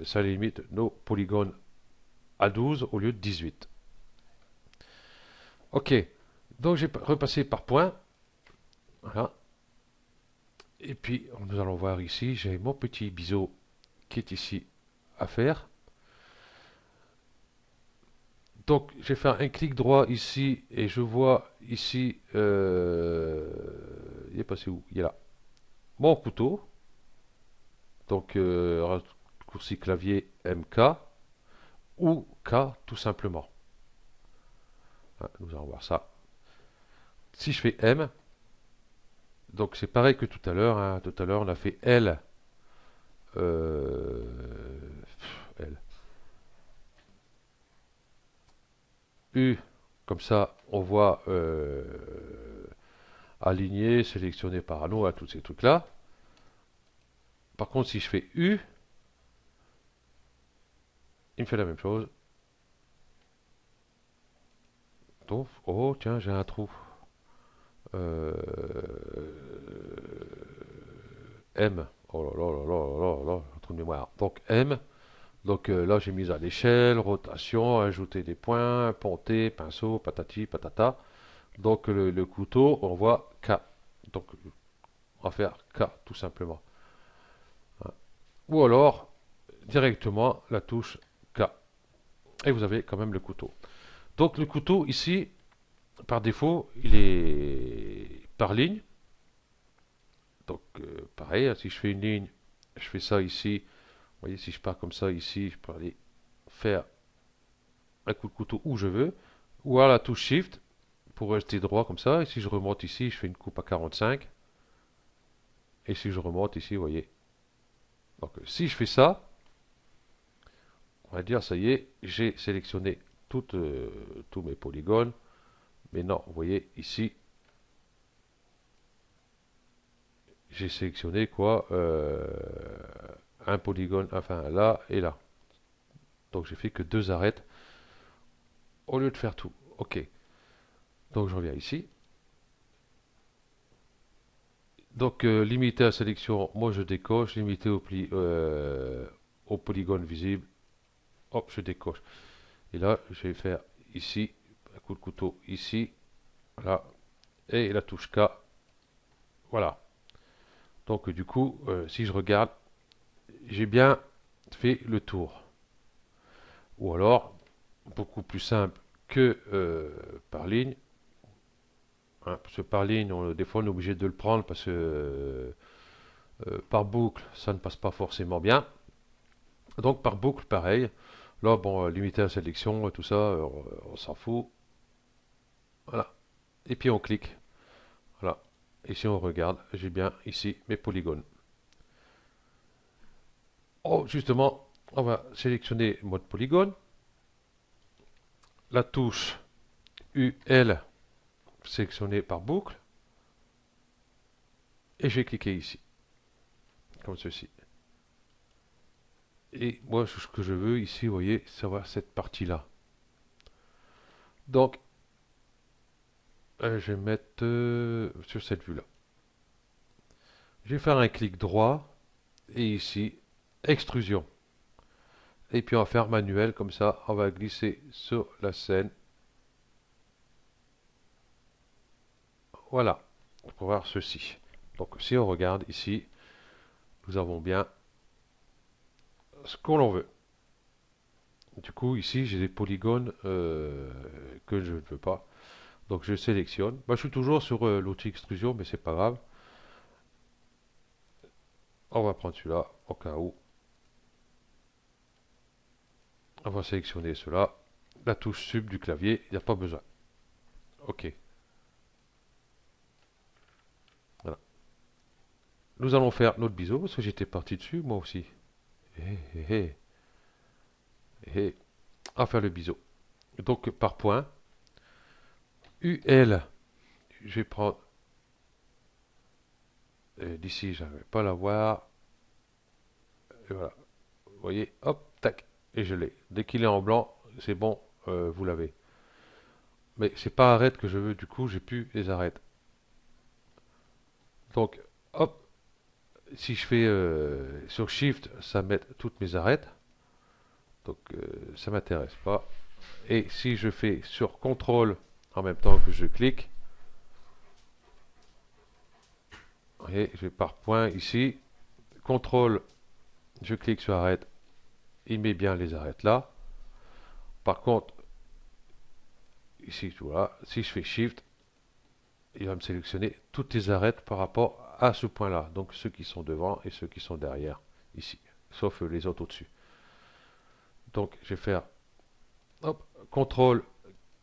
ça limite nos polygones à 12 au lieu de 18. Ok. Donc, j'ai repassé par points. Voilà. Et puis, nous allons voir ici, j'ai mon petit biseau qui est ici à faire. Donc, je vais faire un clic droit ici et je vois ici, il est passé où? Il est là. Mon couteau. Donc, raccourci clavier MK ou K tout simplement. Hein, nous allons voir ça. Si je fais M, donc c'est pareil que tout à l'heure. Hein. Tout à l'heure, on a fait L. Euh, L. U. Comme ça, on voit aligné, sélectionné par anneau, à tous ces trucs-là. Par contre, si je fais U, il me fait la même chose. Donc, oh, tiens, j'ai un trou. Euh, M. Oh là là là là là là, un trou de mémoire. Donc M. Donc là, j'ai mis à l'échelle, rotation, ajouter des points, ponter, pinceau, patati, patata. Donc le couteau, on voit K. Donc on va faire K tout simplement. Hein. Ou alors directement la touche K. Et vous avez quand même le couteau. Donc le couteau ici, par défaut, il est par ligne. Donc pareil, si je fais une ligne, je fais ça ici. Vous voyez, si je pars comme ça ici, je peux aller faire un coup de couteau où je veux. Ou à la touche Shift pour rester droit comme ça. Et si je remonte ici, je fais une coupe à 45. Et si je remonte ici, vous voyez. Donc si je fais ça, on va dire, ça y est, j'ai sélectionné tous mes polygones. Mais non, vous voyez, ici, j'ai sélectionné quoi un polygone, enfin là et là. Donc j'ai fait que deux arêtes au lieu de faire tout. Ok. Donc je reviens ici. Donc limité à sélection, moi je décoche. Limité au polygone visible, hop, je décoche. Et là, je vais faire ici, un coup de couteau ici, voilà, et la touche K, voilà. Donc du coup, si je regarde, j'ai bien fait le tour. Ou alors, beaucoup plus simple que par ligne. Hein, parce que par ligne, des fois on est obligé de le prendre parce que par boucle, ça ne passe pas forcément bien. Donc par boucle, pareil. Là, bon, limiter la sélection, tout ça, on s'en fout. Voilà. Et puis on clique. Voilà. Et si on regarde, j'ai bien ici mes polygones. Oh, justement, on va sélectionner mode polygone. La touche UL sélectionnée par boucle. Et je vais cliquer ici. Comme ceci. Et moi, ce que je veux ici, vous voyez, c'est avoir cette partie-là. Donc, je vais mettre sur cette vue-là. Je vais faire un clic droit. Et ici, extrusion. Et puis on va faire manuel comme ça, on va glisser sur la scène. Voilà, pour voir ceci. Donc si on regarde ici, nous avons bien ce que l'on veut. Du coup ici j'ai des polygones que je ne veux pas. Donc je sélectionne. Moi, je suis toujours sur l'outil extrusion, mais c'est pas grave. On va prendre celui-là au cas où. On va sélectionner cela. La touche sub du clavier, il n'y a pas besoin. OK. Voilà. Nous allons faire notre biseau, parce que j'étais parti dessus, moi aussi. Hé, hé, hé. Hé. On va faire le biseau. Donc, par point. UL. Je vais prendre... d'ici, je n'arrive pas à la voir. Et voilà. Vous voyez, hop, tac. Et je l'ai. Dès qu'il est en blanc, c'est bon, vous l'avez. Mais c'est pas arrête que je veux, du coup, j'ai plus les arêtes. Donc, hop, si je fais sur Shift, ça met toutes mes arêtes. Donc, ça m'intéresse pas. Et si je fais sur CTRL en même temps que je clique, vous voyez, je vais par point ici. CTRL, je clique sur arrête. Il met bien les arêtes là. Par contre, ici, voilà, si je fais Shift, il va me sélectionner toutes les arêtes par rapport à ce point-là. Donc, ceux qui sont devant et ceux qui sont derrière, ici. Sauf les autres au-dessus. Donc, je vais faire hop, CTRL,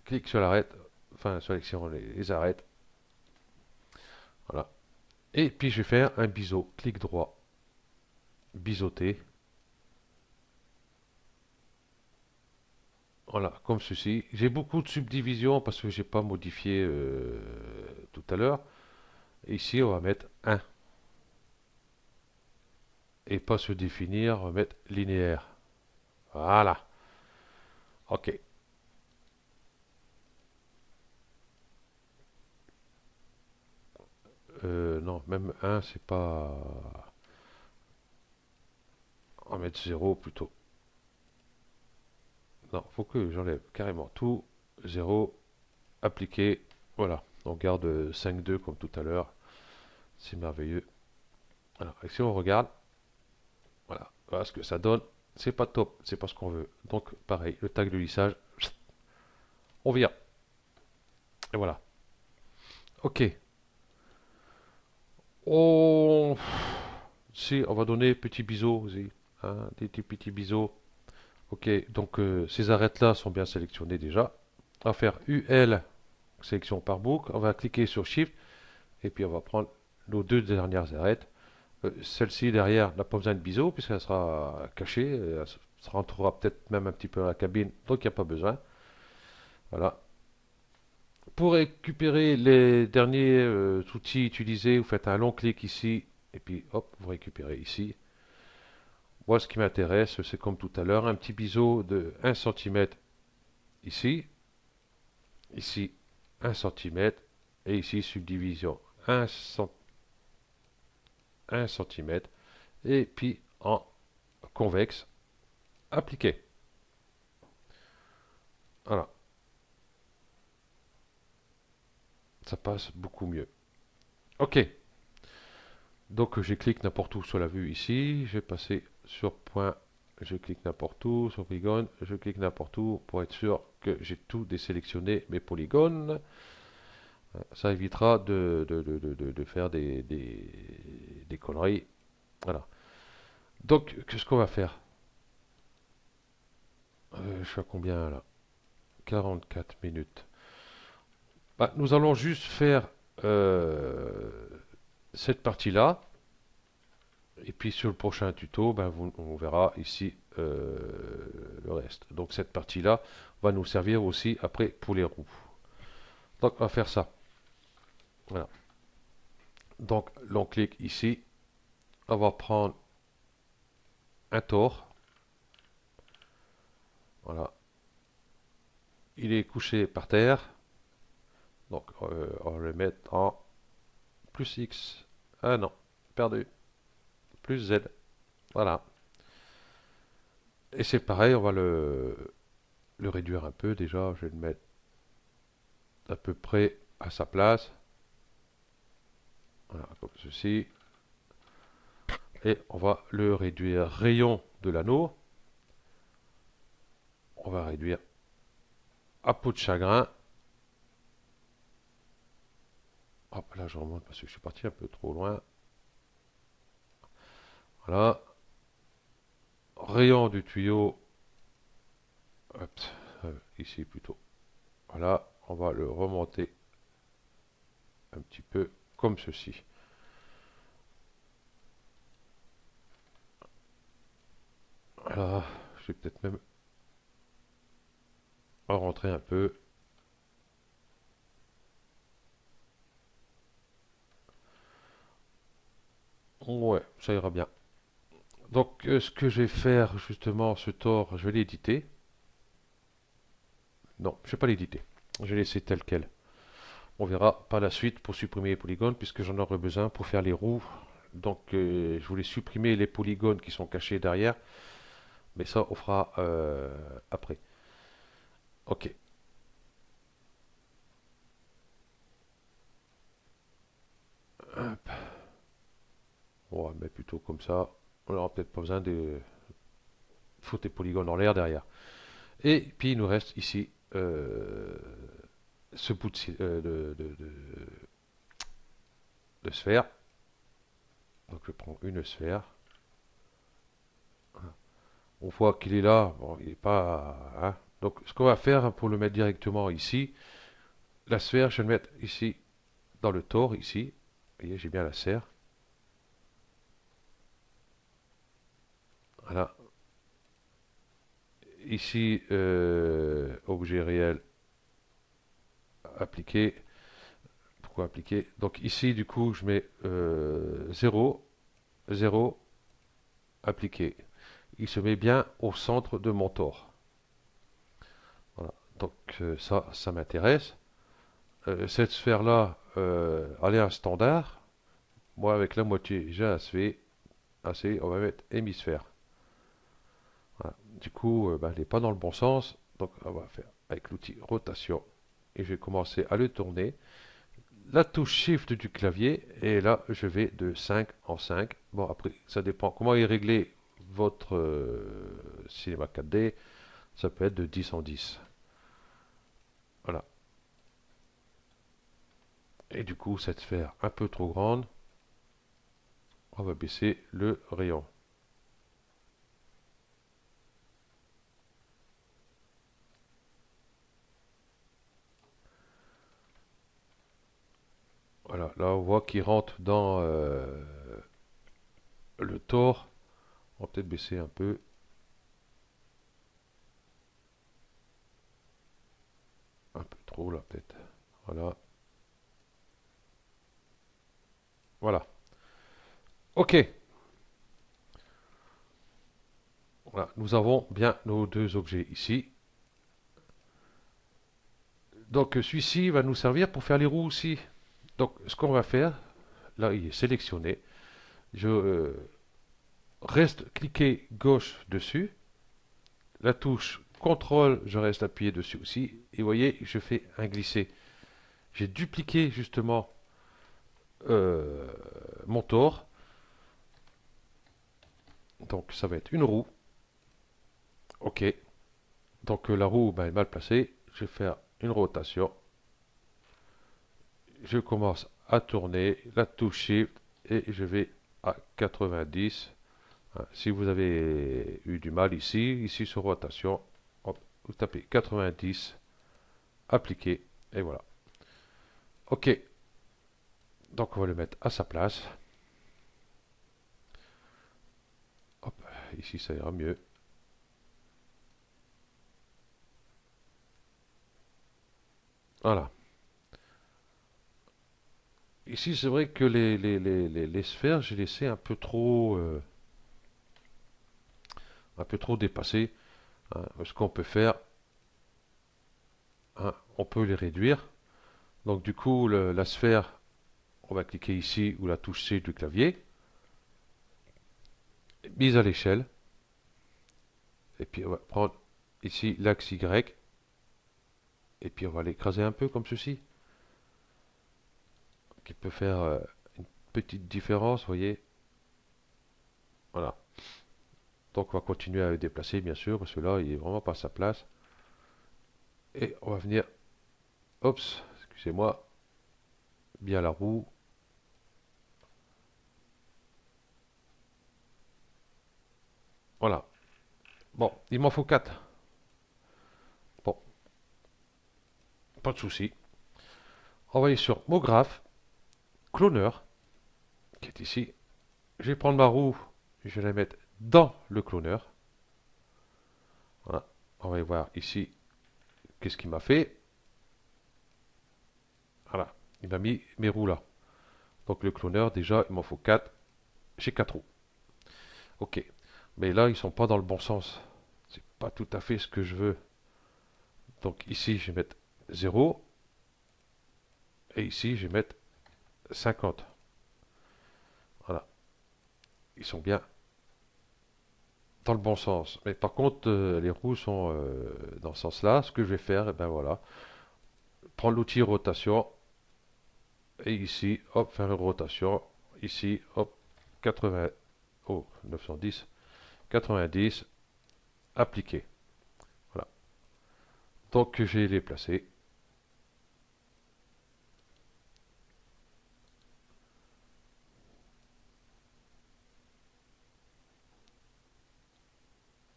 clique sur l'arrête, enfin, sélection les arêtes. Voilà. Et puis, je vais faire un biseau. Clic droit, biseauter. Voilà, comme ceci. J'ai beaucoup de subdivisions parce que j'ai pas modifié tout à l'heure. Ici, on va mettre 1. Et pas se définir, on va mettre linéaire. Voilà. OK. Non, même 1, c'est pas... On va mettre 0 plutôt. Non, faut que j'enlève carrément tout. 0, appliquer. Voilà. On garde 5,2 comme tout à l'heure. C'est merveilleux. Alors, et si on regarde, voilà, voilà ce que ça donne. C'est pas top, c'est pas ce qu'on veut. Donc, pareil, le tag de lissage, on vire. Et voilà. OK. On... Si, on va donner petit biseau aussi. Hein, des petits biseaux. OK, donc ces arêtes-là sont bien sélectionnées déjà. On va faire UL, sélection par boucle. On va cliquer sur Shift et puis on va prendre nos deux dernières arêtes. Celle-ci derrière n'a pas besoin de biseau puisqu'elle sera cachée. Elle se rentrera peut-être même un petit peu dans la cabine, donc il n'y a pas besoin. Voilà. Pour récupérer les derniers outils utilisés, vous faites un long clic ici et puis hop, vous récupérez ici. Moi, ce qui m'intéresse, c'est comme tout à l'heure, un petit biseau de 1 cm ici, ici 1 cm et ici subdivision 1 cm et puis en convexe appliqué. Voilà, ça passe beaucoup mieux. OK, donc je clique n'importe où sur la vue ici, je vais passer sur point, je clique n'importe où, sur polygone, je clique n'importe où pour être sûr que j'ai tout désélectionné mes polygones. Ça évitera de faire des conneries. Voilà. Donc, qu'est-ce qu'on va faire? Je suis à combien là? 44 minutes. Bah, nous allons juste faire cette partie-là. Et puis sur le prochain tuto, ben, on verra ici le reste. Donc cette partie-là va nous servir aussi après pour les roues. Donc on va faire ça. Voilà. Donc l'on clique ici. On va prendre un tore. Voilà. Il est couché par terre. Donc on va le mettre en plus X. Ah non, perdu. Plus Z. Voilà. Et c'est pareil, on va le réduire un peu déjà. Je vais le mettre à peu près à sa place. Voilà, comme ceci. Et on va le réduire. Rayon de l'anneau. On va réduire à peau de chagrin. Hop, là je remonte parce que je suis parti un peu trop loin. Voilà. Rayon du tuyau. Hop, ici plutôt. Voilà, on va le remonter un petit peu comme ceci. Voilà, je vais peut-être même en rentrer un peu. Ouais, ça ira bien. Donc, ce que je vais faire, justement, ce tort, je vais l'éditer. Non, je ne vais pas l'éditer. Je vais laisser tel quel. On verra par la suite pour supprimer les polygones, puisque j'en aurai besoin pour faire les roues. Donc, je voulais supprimer les polygones qui sont cachés derrière, mais ça, on fera après. Ok. Hop. On va mettre plutôt comme ça. On n'aura peut-être pas besoin de foutre les polygones en l'air derrière. Et puis, il nous reste ici ce bout de sphère. Donc, je prends une sphère. On voit qu'il est là. Bon, il n'est pas. Hein. Donc, ce qu'on va faire pour le mettre directement ici, la sphère, je vais le mettre ici dans le tore, ici. Vous voyez, j'ai bien la serre. Voilà. Ici, objet réel appliqué. Pourquoi appliquer? Donc ici, du coup, je mets 0, 0, appliqué. Il se met bien au centre de mon tore. Voilà. Donc ça m'intéresse. Cette sphère-là, elle est un standard. Moi, avec la moitié, j'ai assez, on va mettre hémisphère. Voilà. Du coup, ben, elle n'est pas dans le bon sens. Donc, on va faire avec l'outil rotation. Et je vais commencer à le tourner. La touche Shift du clavier. Et là, je vais de 5 en 5. Bon, après, ça dépend comment est réglé votre cinéma 4D. Ça peut être de 10 en 10. Voilà. Et du coup, cette sphère un peu trop grande, on va baisser le rayon. Voilà, là on voit qu'il rentre dans le tore. On va peut-être baisser un peu. Un peu trop là peut-être. Voilà. Voilà. Ok. Voilà. Nous avons bien nos deux objets ici. Donc celui-ci va nous servir pour faire les roues aussi. Donc ce qu'on va faire, là il est sélectionné. Je reste cliqué gauche dessus. La touche CTRL, je reste appuyé dessus aussi. Et vous voyez, je fais un glisser. J'ai dupliqué justement euh, mon tore. Donc ça va être une roue. Ok. Donc la roue ben, est mal placée. Je vais faire une rotation. Je commence à tourner la touche Shift et je vais à 90. Hein, si vous avez eu du mal ici sur rotation, hop, vous tapez 90, appliquer et voilà. Ok. Donc on va le mettre à sa place. Hop, ici ça ira mieux. Voilà. Ici, c'est vrai que les sphères, j'ai laissé un peu trop dépassées. Hein. Ce qu'on peut faire, hein, on peut les réduire. Donc du coup, la sphère, on va cliquer ici ou la touche C du clavier. Mise à l'échelle. Et puis on va prendre ici l'axe Y. Et puis on va l'écraser un peu comme ceci. Qui peut faire une petite différence, vous voyez. Voilà. Donc on va continuer à le déplacer bien sûr, parce que là il est vraiment pas à sa place. Et on va venir, oups, excusez-moi, bien la roue. Voilà. Bon, il m'en faut 4. Bon, pas de souci. On va aller sur mon graphe, cloneur, qui est ici. Je vais prendre ma roue, je vais la mettre dans le cloneur. Voilà. On va aller voir ici, qu'est-ce qu'il m'a fait. Voilà, il m'a mis mes roues là. Donc le cloneur, déjà, il m'en faut 4. J'ai 4 roues. Ok. Mais là, ils sont pas dans le bon sens. C'est pas tout à fait ce que je veux. Donc ici, je vais mettre 0. Et ici, je vais mettre 50. Voilà. Ils sont bien dans le bon sens. Mais par contre, les roues sont dans ce sens-là. Ce que je vais faire, eh ben voilà. Prendre l'outil rotation. Et ici, hop, faire une rotation. Ici, hop, 80. Oh, 910. 90. Appliquer. Voilà. Donc, j'ai les placés.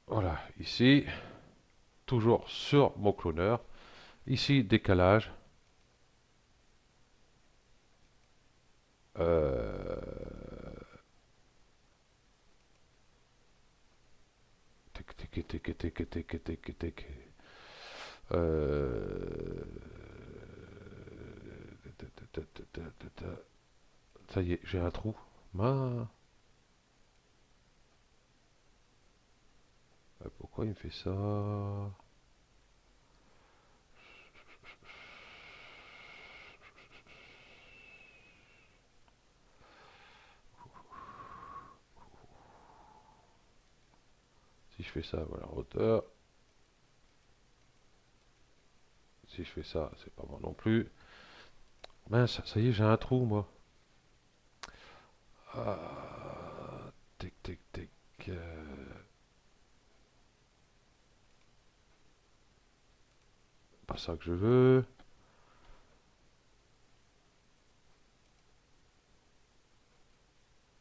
Voilà, ici, toujours sur mon cloneur. Ici, décalage. Euh, tic, tic, tic, tic, tic, tic, tic, tic. Euh, Ça y est, j'ai un trou. Mince. Pourquoi il me fait ça? Si je fais ça, voilà, hauteur. Si je fais ça, c'est pas bon non plus. Mince, ça y est, j'ai un trou, moi. Ah, tic, tic, tic. Pas ça que je veux.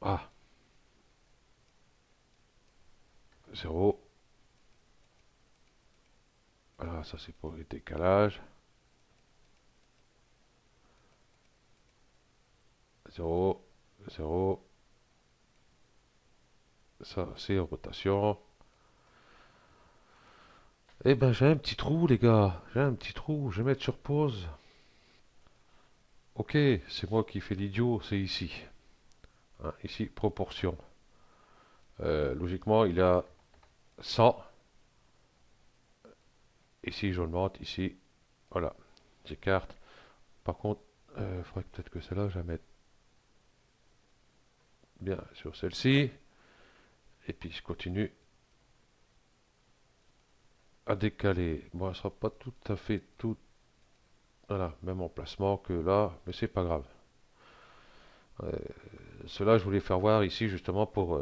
Ah, 0. Voilà, ça c'est pour les décalages. 0, 0. Ça c'est rotation. Eh ben j'ai un petit trou les gars. J'ai un petit trou. Je vais mettre sur pause. Ok, c'est moi qui fais l'idiot, c'est ici. Hein, ici, proportion. Logiquement, il y a 100. Ici, j'augmente. Ici, voilà. J'écarte. Par contre, il faudrait peut-être que celle-là, je la mette bien sur celle-ci. Et puis, je continue à décaler. Bon, elle sera pas tout à fait tout. Voilà, même emplacement que là, mais c'est pas grave. Euh, Cela, je voulais faire voir ici justement pour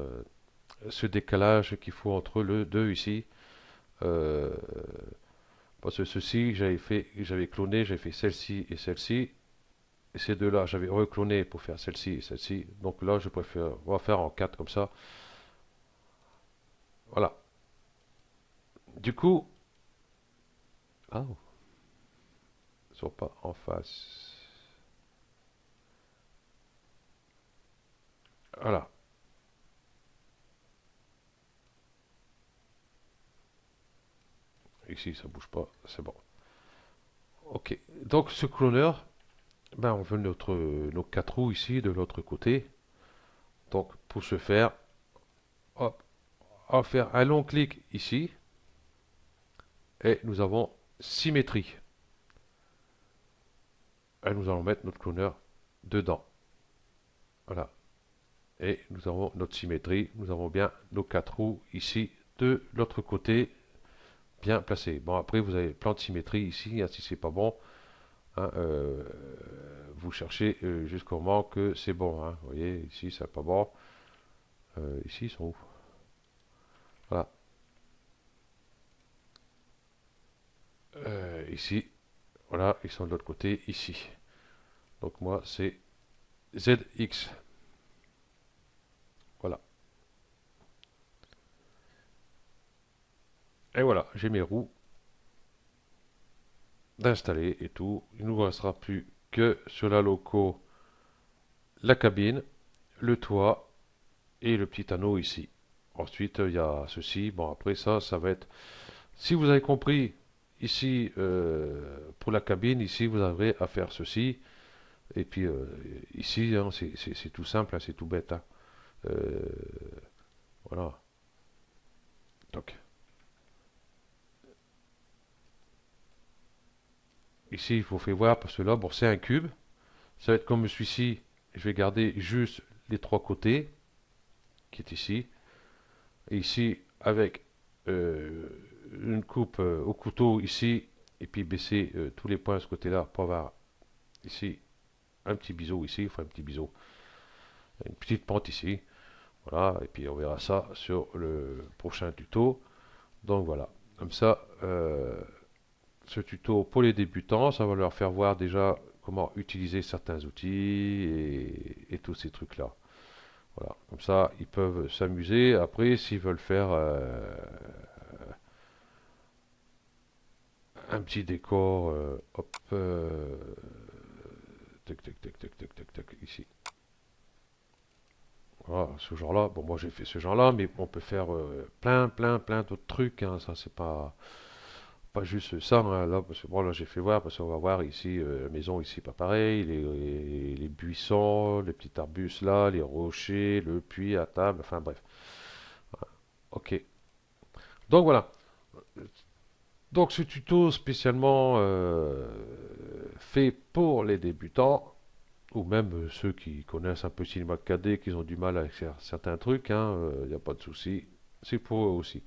ce décalage qu'il faut entre le 2 ici. Euh, Parce que ceci, j'avais cloné, j'avais fait celle-ci et celle-ci. Et ces deux-là, j'avais recloné pour faire celle-ci et celle-ci. Donc là, je préfère, on va faire en 4 comme ça. Voilà. Du coup, ah, ils sont pas en face. Voilà. Ici, ça bouge pas, c'est bon. Ok. Donc ce cloneur, ben on veut nos 4 roues ici de l'autre côté. Donc pour ce faire, hop, on va faire un long clic ici et nous avons symétrie. Et nous allons mettre notre cloneur dedans. Voilà. Et nous avons notre symétrie. Nous avons bien nos 4 roues ici de l'autre côté, bien placé. Bon, après, vous avez plan de symétrie ici, hein, si c'est pas bon, hein, vous cherchez jusqu'au moment que c'est bon. Hein. Vous voyez, ici, c'est pas bon. Ici, ils sont où? Voilà. Ici, voilà, ils sont de l'autre côté, ici. Donc moi, c'est ZX. Voilà. Et voilà, j'ai mes roues d'installer et tout. Il ne nous restera plus que sur la loco, la cabine, le toit et le petit anneau ici. Ensuite, il y a ceci. Bon, après ça, ça va être... Si vous avez compris, ici, pour la cabine, ici, vous avez à faire ceci. Et puis, ici, hein, c'est tout simple, hein, c'est tout bête. Hein. Euh, voilà. Donc, ici, il faut faire voir, parce que là, bon, c'est un cube. Ça va être comme celui-ci. Je vais garder juste les trois côtés, qui est ici. Et ici, avec euh, une coupe au couteau ici, et puis baisser tous les points de ce côté-là pour avoir ici un petit biseau ici, enfin un petit biseau, une petite pente ici. Voilà, et puis on verra ça sur le prochain tuto. Donc voilà, comme ça, ce tuto pour les débutants, ça va leur faire voir déjà comment utiliser certains outils et tous ces trucs-là. Voilà, comme ça, ils peuvent s'amuser. Après, s'ils veulent faire un petit décor, hop, tac, tac, tac, tac, tac, tac, tac, ici. Voilà, ce genre-là. Bon, moi j'ai fait ce genre-là, mais on peut faire plein d'autres trucs. Hein, ça, c'est pas juste ça. Hein, là, parce que, bon, là j'ai fait voir, parce qu'on va voir ici, la maison ici, pas pareil. Les buissons, les petits arbustes là, les rochers, le puits à table, enfin bref. Ok. Donc voilà. Donc ce tuto spécialement fait pour les débutants, ou même ceux qui connaissent un peu Cinéma 4D, qui ont du mal avec certains trucs, il n'y a pas de souci, c'est pour eux aussi.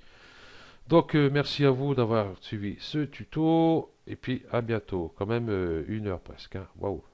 Donc merci à vous d'avoir suivi ce tuto, et puis à bientôt, quand même 1 heure presque. Hein. Waouh!